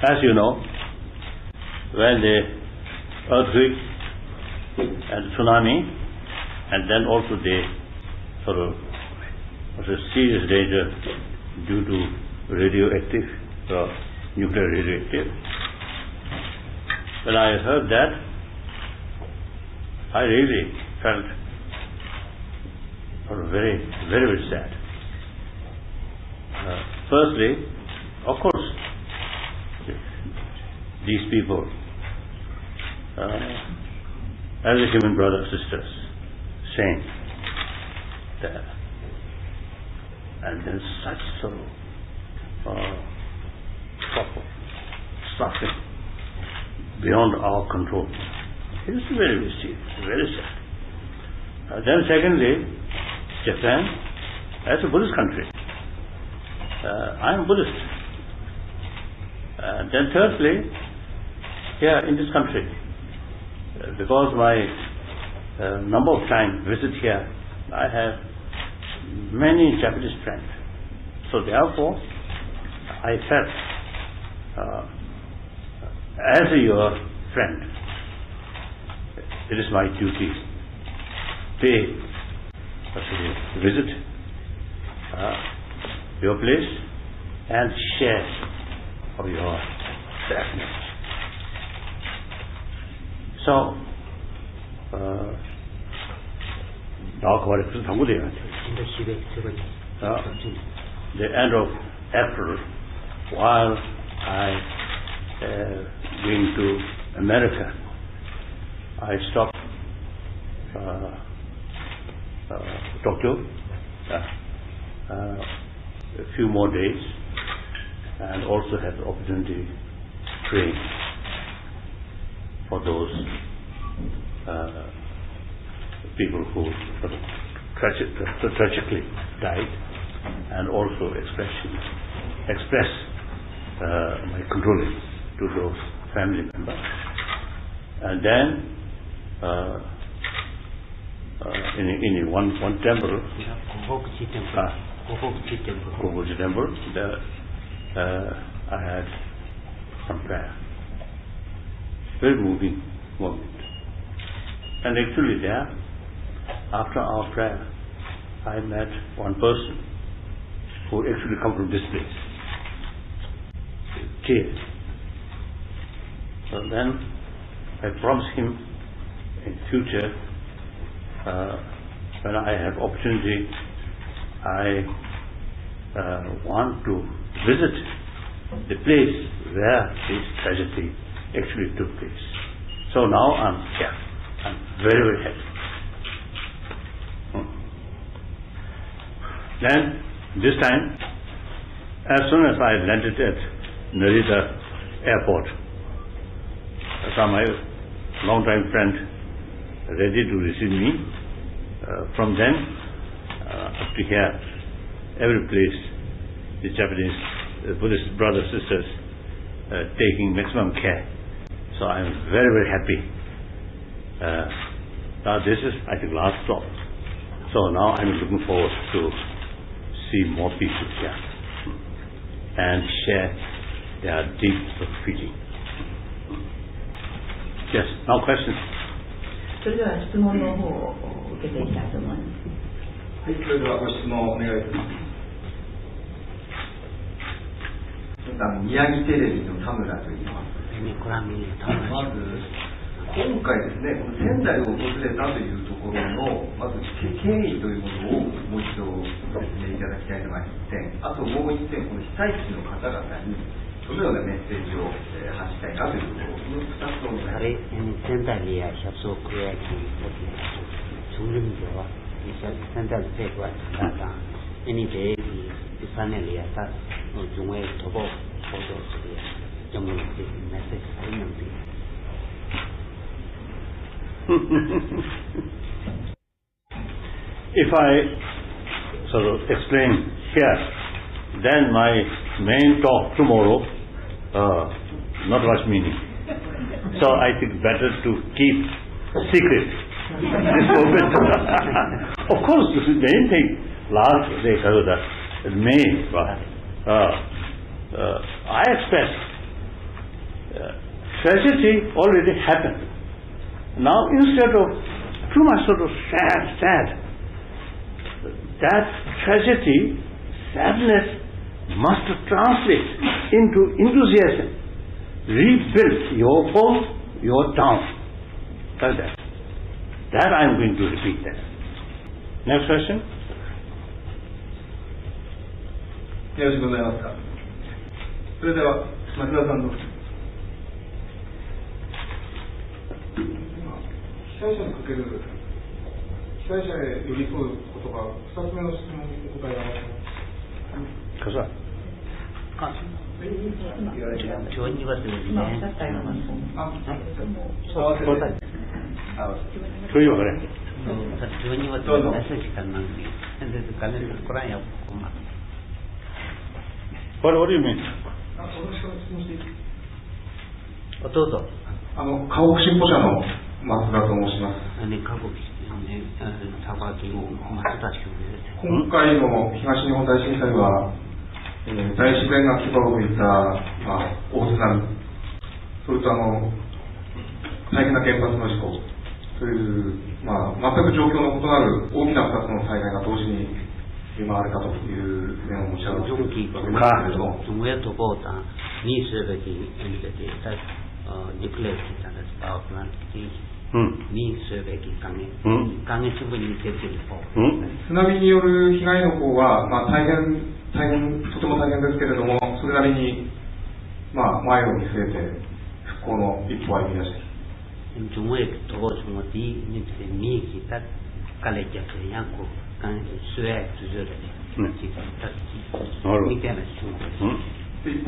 As you know, when the earthquake and tsunami, and then also the sort of serious danger due to radioactive, nuclear radioactive. When I heard that, I really felt very, very, very sad. Firstly, of course, these people, as a human brothers and sisters, saying that, and then such sort of suffering beyond our control. It is very, very serious, very sad. Then secondly, Japan, as a Buddhist country, I am Buddhist. Then thirdly, here in this country, because my number of times visit here, I have many Japanese friends. So therefore, I felt as your friend, it is my duty to visit your place and share of your sadness. So, the end of April, while I going to America, I stopped Tokyo a few more days, and also had the opportunity to pray for those people who tragically died, and also express my condolence to those family members. And then in one temple, Gogoji temple, I had some prayer. Very moving moment. And actually there, after our prayer, I met one person who actually come from this place. Tears. So then I promised him in future, when I have opportunity, I want to visit the place where this tragedy actually took place. So now I'm here. I'm very, very happy. Then this time, as soon as I landed at Narita airport, I saw my long-time friend ready to receive me. From then up to here, every place, the Japanese Buddhist brothers and sisters taking maximum care. So I'm very, very happy. Now this is, I think, last stop. So now I'm looking forward to see more people here and share their deep feeling. Yes, now questions. それでは質問の方を受けていきたいと思います。はい、それではご質問をお願いします。宮城テレビの田村と言います。まず今回ですね、この仙台を訪れたというところのまず経緯というものをもう一度ご説明いただきたいのが1点、あともう1点、この被災地の方々にどのようなメッセージを発したいかというところ、この2つをお願いします。仙台に협作会议我从任者仙台的这块大家，因为这3年里他总会突破好多这个中国的 message 才能的。If I sort of explain here, then my main talk tomorrow not much meaning. So I think better to keep secret this moment. Of course, this is the main thing. Last day, May, I expressed tragedy already happened. Now instead of too much sort of sad, that tragedy, sadness must translate into enthusiasm. Rebuild your home, your town. Tell that. That I am going to repeat that. Next question. よろしくございますか。それでは松田さんどうぞ。被災者にかける被災者へ寄り添う言葉、2つ目の質問にお答えがあります。What do you mean? どうぞ。河北新報社の松田と申します。今回の東日本大震災は、大自然が牙をむいた、大津波、それと大変な原発の事故という、全く状況の異なる大きな2つの災害が同時に見舞われたという面を持ち上げておりますけれども、津波による被害の方は、とても大変ですけれども、それなりに、前を見据えて復興の一歩を歩み出して一方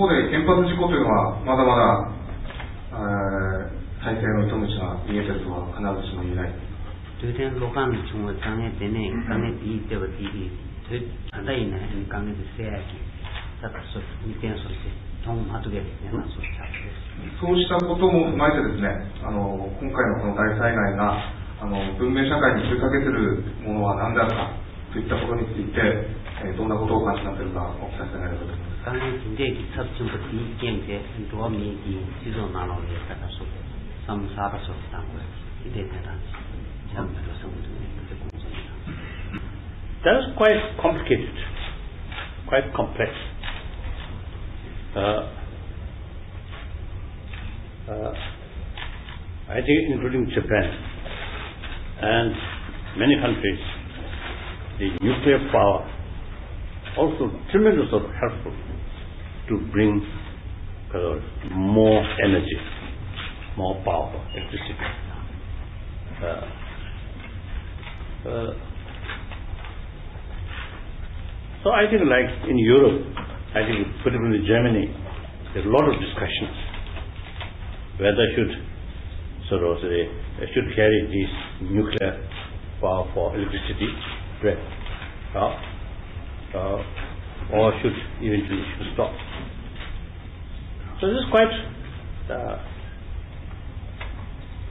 で原発事故というのはまだまだ再生の糸口が見えているとは必ずしも言えない。そうしたことも踏まえてですね、今回のこの大災害が文明社会に問いかけているものは何であるかといったことについて、どんなことをお感じになっているかお聞かせ願えればと思います。That is quite complicated, quite complex. I think including Japan and many countries, the nuclear power also tremendously helpful to bring more energy, more power, electricity. So I think like in Europe, I think particularly Germany, there's a lot of discussions whether should carry this nuclear power for electricity or should eventually stop. So this is quite,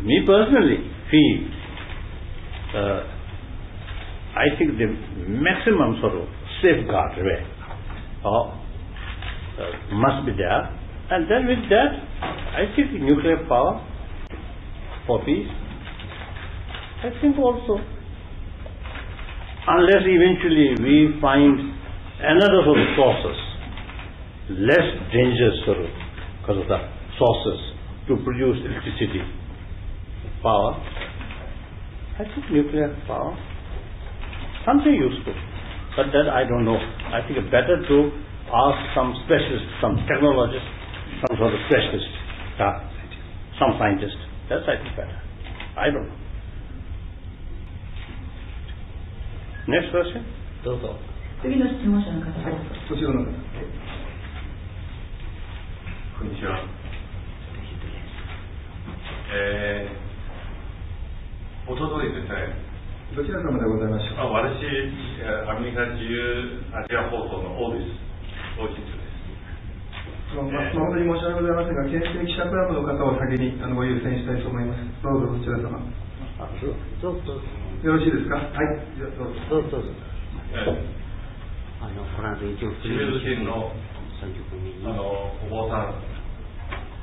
me personally feel, I think the maximum safeguard must be there, and then with that, I think nuclear power for peace. I think also, unless eventually we find another sources, less dangerous because of the sources to produce electricity power, I think nuclear power something useful, but that I don't know. I think it's better to ask some specialists, some technologists, some sort of specialists, some scientists. That's I think better. I don't know. Next question. どうぞ。次の質問者の方です。そちらの方。こんにちは。おとといですね。どちら様でございましょうか。私、アメリカ自由アジア放送のオーディス、大地です。本当に申し訳ございませんが、憲政記者クラブの方を先にご優先したいと思います。どうぞ、こちら様。どうぞ。よろしいですか。はい。どうぞ。この間一応清水県のお坊さん、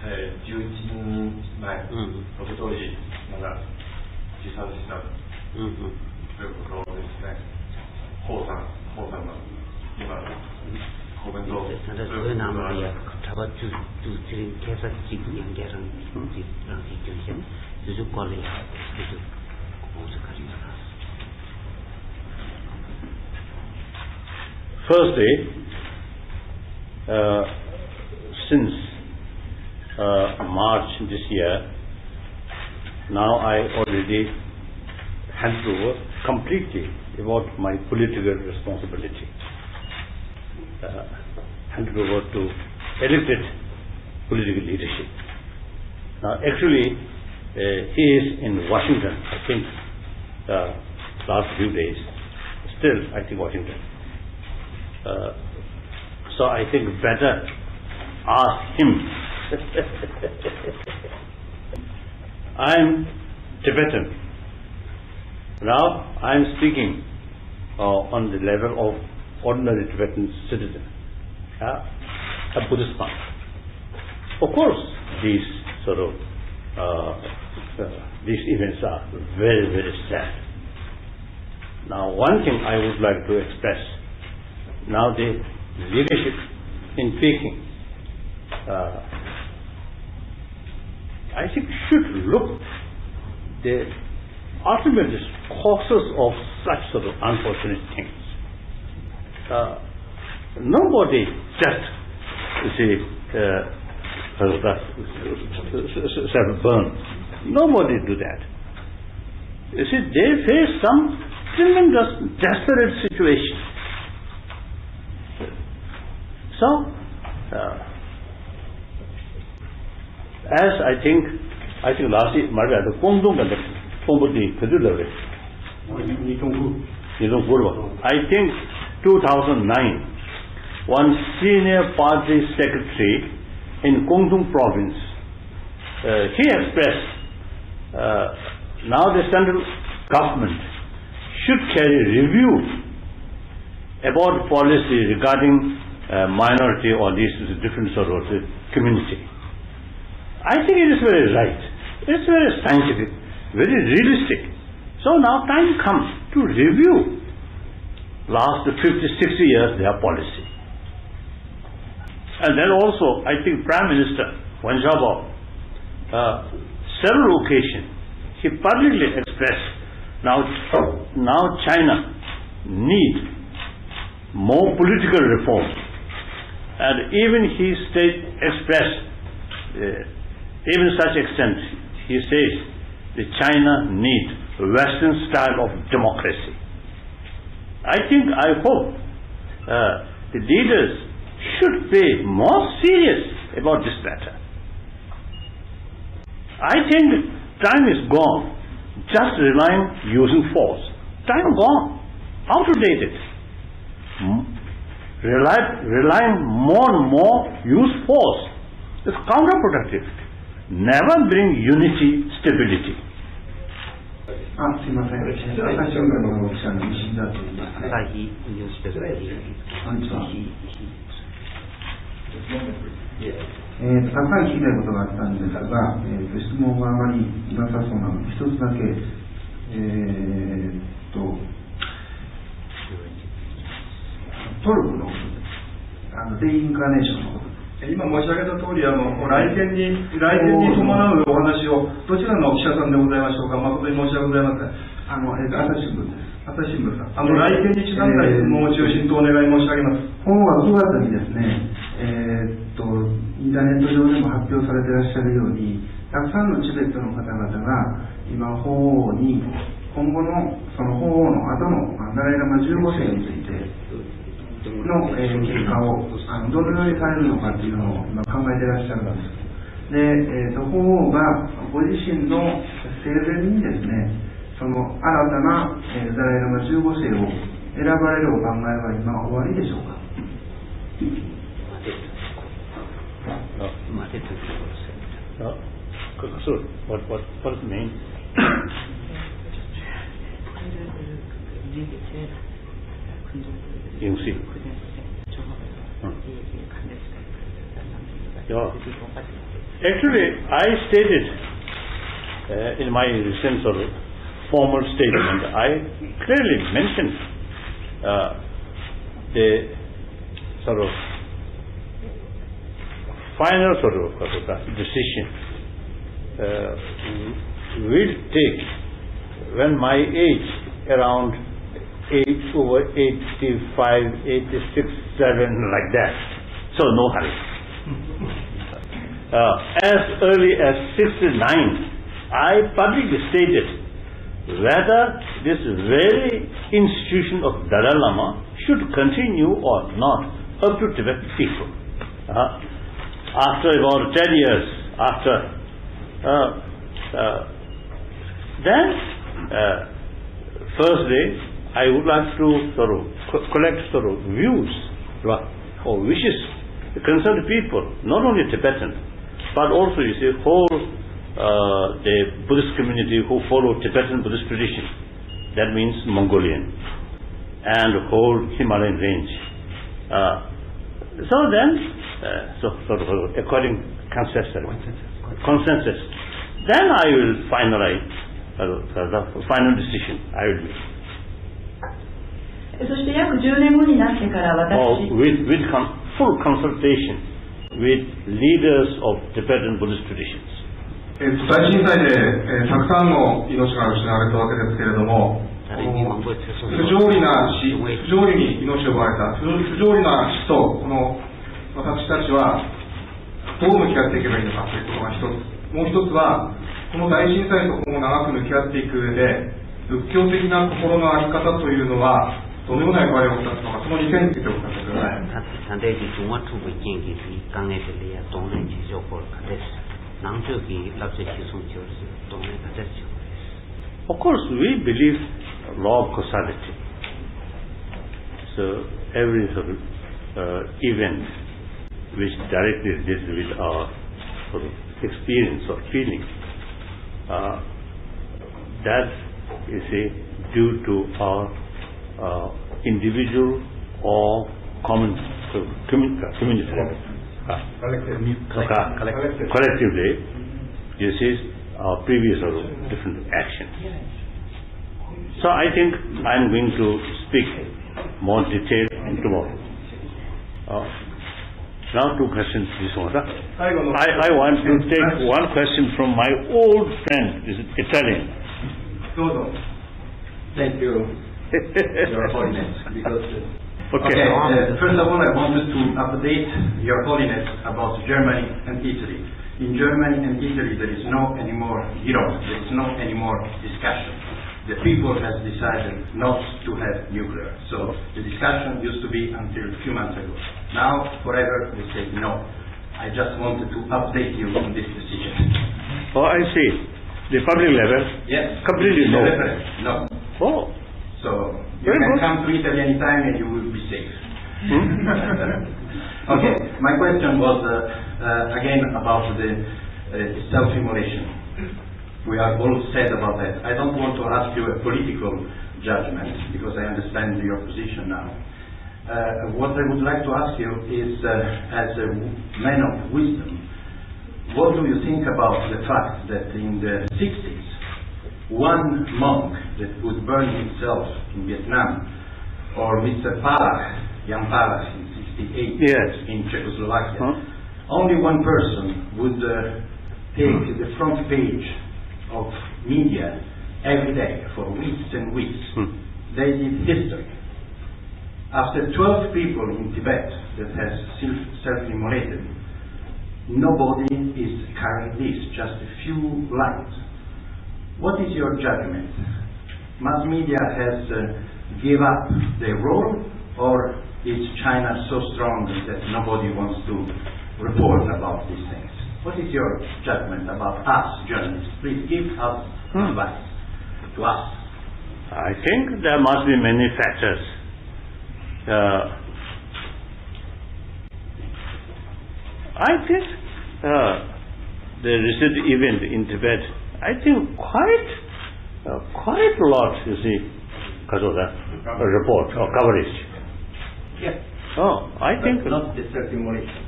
11年前、おととい、まだ自殺したということですね。ホウさんの今、コメントを。Firstly, since March this year, now I already handed over completely about my political responsibility. Handed over to elected political leadership. Now actually, he is in Washington, I think, last few days. Still, I think Washington. So I think better ask him. I am Tibetan. Now I am speaking on the level of ordinary Tibetan citizen, a Buddhist monk. Of course, these sort of these events are very, very sad. Now, one thing I would like to express. Now the leadership in Peking, I think should look the ultimate causes of such sort of unfortunate things. Nobody just self-burn. Nobody do that. You see, they face some tremendous, desperate situation. So, as I think last year, the Guangdong and the Guangdong, I think 2009, one senior party secretary in Guangdong province, he expressed, now the central government should carry review about policy regarding minority or these different sort of community. I think it is very right. It's very scientific, very realistic. So now time comes to review last 50, 60 years their policy. And then also, I think Prime Minister Wen Xiaobao, several occasions, he publicly expressed now China needs more political reform. And even he expressed, even such extent, he says that China needs Western style of democracy. I hope the leaders should be more serious about this matter. I think time is gone, just relying using force. Time gone, outdated. Relying more and more use force is counterproductive. Never bring unity, stability. すみません。朝日新聞の記者の西田と言います。朝日ニュースペーパー。こんにちは。たくさん聞きたいことがあったんですが、質問はあまりなさそうなので、一つだけ、トルコのデイインカーネーションのこと。今申し上げた通り、来店に伴うお話を、どちらの記者さんでございましょうか。誠に申し訳ございません。朝日新聞です。朝日新聞さん。来店にちなんだ質問を中心とお願い申し上げます。本は9月にですね、インターネット上でも発表されていらっしゃるように、たくさんのチベットの方々が、今、法王に、今後のその法王の後のダライラマ15世について、の結果をどのようにされるのかというのを今考えていらっしゃるんです。で、法王がご自身の生前にですね、その新たなダライラマ15世を選ばれるお考えは今終わりでしょうか。What does it mean? You see. Yeah. Actually, I stated in my recent sort of formal statement, I clearly mentioned the sort of final sort of decision will take when my age around 85, 86, 7 like that. So no hurry. As early as 69, I publicly stated whether this very institution of Dalai Lama should continue or not, up to Tibetan people. After about 10 years, then firstly, I would like to sort of collect sort of views or wishes to concerned people, not only Tibetan, but also you see whole the Buddhist community who follow Tibetan Buddhist tradition. That means Mongolian and whole Himalayan range. So then, sort of according consensus, then I will finalize the final decision I will make. そして約10年後になってから私 with full consultation with leaders of Tibetan Buddhist traditions. 大震災で、たくさんの命が失われたわけですけれども、不条理に命を奪われた不条理な死とこの私たちはどう向き合っていけばいいのかということが一つ、もう一つはこの大震災と今後長く向き合っていく上で仏教的な心の在り方というのはどのような役割を果たすのか、その2点についてお聞かせください。Of course, we believe law of causality. So every sort of event which directly deals with our sort of experience or feeling, that is due to our individual or common community level. Collectively, this is our previous or different actions. So I think I am going to speak more detail tomorrow. Now two questions, this one. I want to take one question from my old friend, this is Italian. Thank you, Your Holiness. Okay. First of all, I wanted to update Your Holiness about Germany and Italy. In Germany and Italy, there is no anymore dialogue, there is no anymore discussion. The people has decided not to have nuclear. So the discussion used to be until a few months ago. Now, forever, they say no. I just wanted to update you on this decision. Oh, I see. The public level? Yes. Completely no. No. Oh. So you can come to Italy anytime and you will be safe. Okay, my question was again about the self-immolation. We are all sad about that. I don't want to ask you a political judgment because I understand your position now. What I would like to ask you is, as a man of wisdom, what do you think about the fact that in the 60s, one monk that would burn himself in Vietnam, or Mr. Palach, Jan Palach in 68 in Czechoslovakia, only one person would take the front page of media every day for weeks and weeks. They did history. After 12 people in Tibet that has self-immolated, nobody is carrying this, just a few lines. What is your judgment? Mass media has give up their role, or is China so strong that nobody wants to report about these things? What is your judgment about us journalists? Please give us advice to us. I think there must be many factors. I think the recent event in Tibet, I think quite a lot, you see, because of the report or coverage. Yes. Oh, I think not the self-immolation.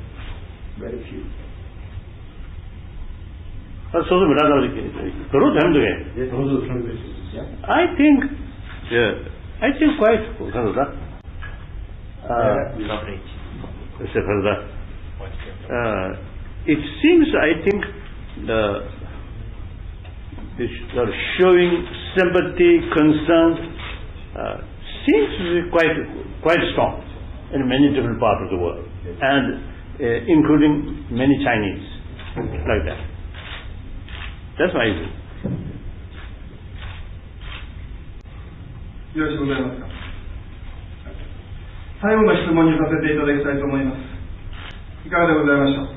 Very few. I think quite it seems, I think, showing sympathy, concern seems to be quite strong in many different parts of the world, and including many Chinese, like that. That's my view. よろしくございますか。最後の質問にさせていただきたいと思います。いかがでございましょう。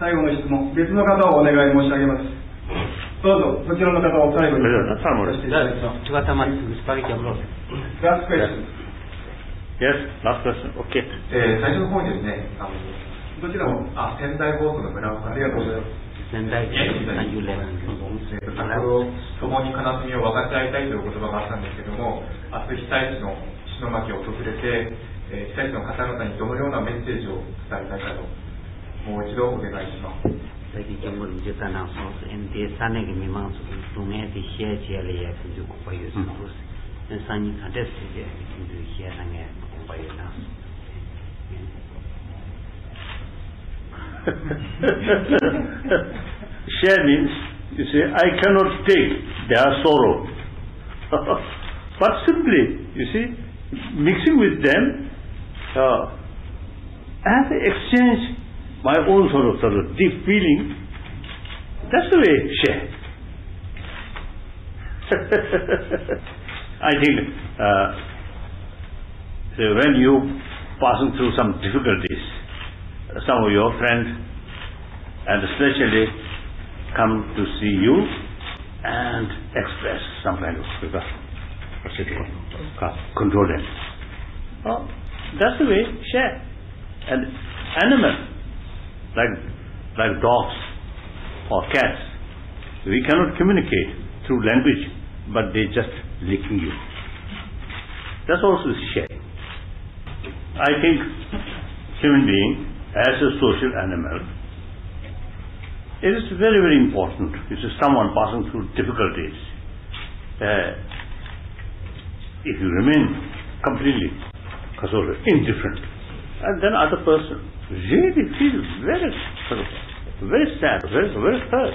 最後の質問、別の方をお願い申し上げます。どうぞ、そちらの方を最後にさせていただきます。Last question. Yes, last question. Okay. 最初の方にですね、どちらも仙台放送の村尾さん、ありがとうございます。仙台で共に悲しみを分かち合いたいという言葉があったんですけども、明日被災地の石巻を訪れて、被災地の方々にどのようなメッセージを伝えたいかと、もう一度お願いします。Share means, you say, I cannot take their sorrow. But simply, you see, mixing with them, as I exchange my own sort of deep feeling, that's the way share. I think so when you passing through some difficulties, some of your friends, and especially come to see you and express some kind of condolence. Oh, that's the way, share. And animals, like dogs or cats, we cannot communicate through language, but they just licking you. That's also share. I think human being, as a social animal, it is very, very important. If someone passing through difficulties, if you remain completely indifferent, and then other person really feels very sad, very hurt.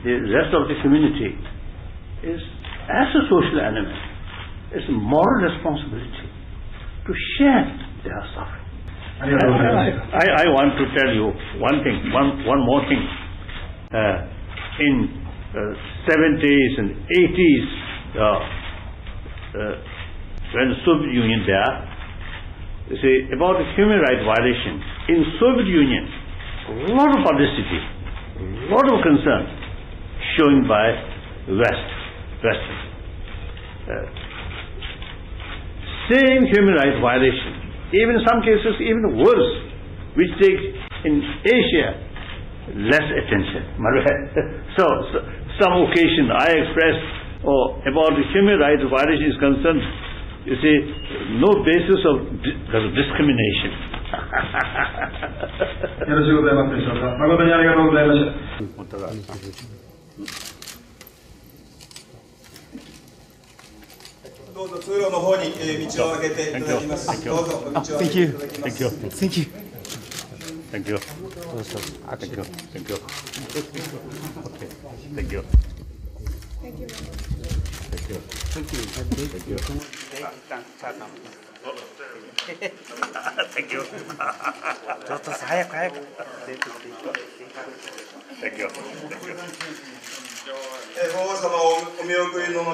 The rest of the community is, as a social animal, it's a moral responsibility to share their suffering. I want to tell you one thing, one more thing. In 70s and 80s, when the Soviet Union there, you see, about the human rights violation, in Soviet Union, a lot of publicity, a lot of concern shown by Western. Same human rights violation, even in some cases even worse, which take in Asia less attention. So some occasion I expressed about the human rights violation is concerned, you see, no basis of discrimination. よろしゅうございますでしょうか。誠にありがとうございました。どうぞ通路の方に道を開けていただきます。どうぞ道を開けていただきます。Thank you. Thank you. Okay. Thank you. Thank you. Thank you. 法皇様をお見送りの後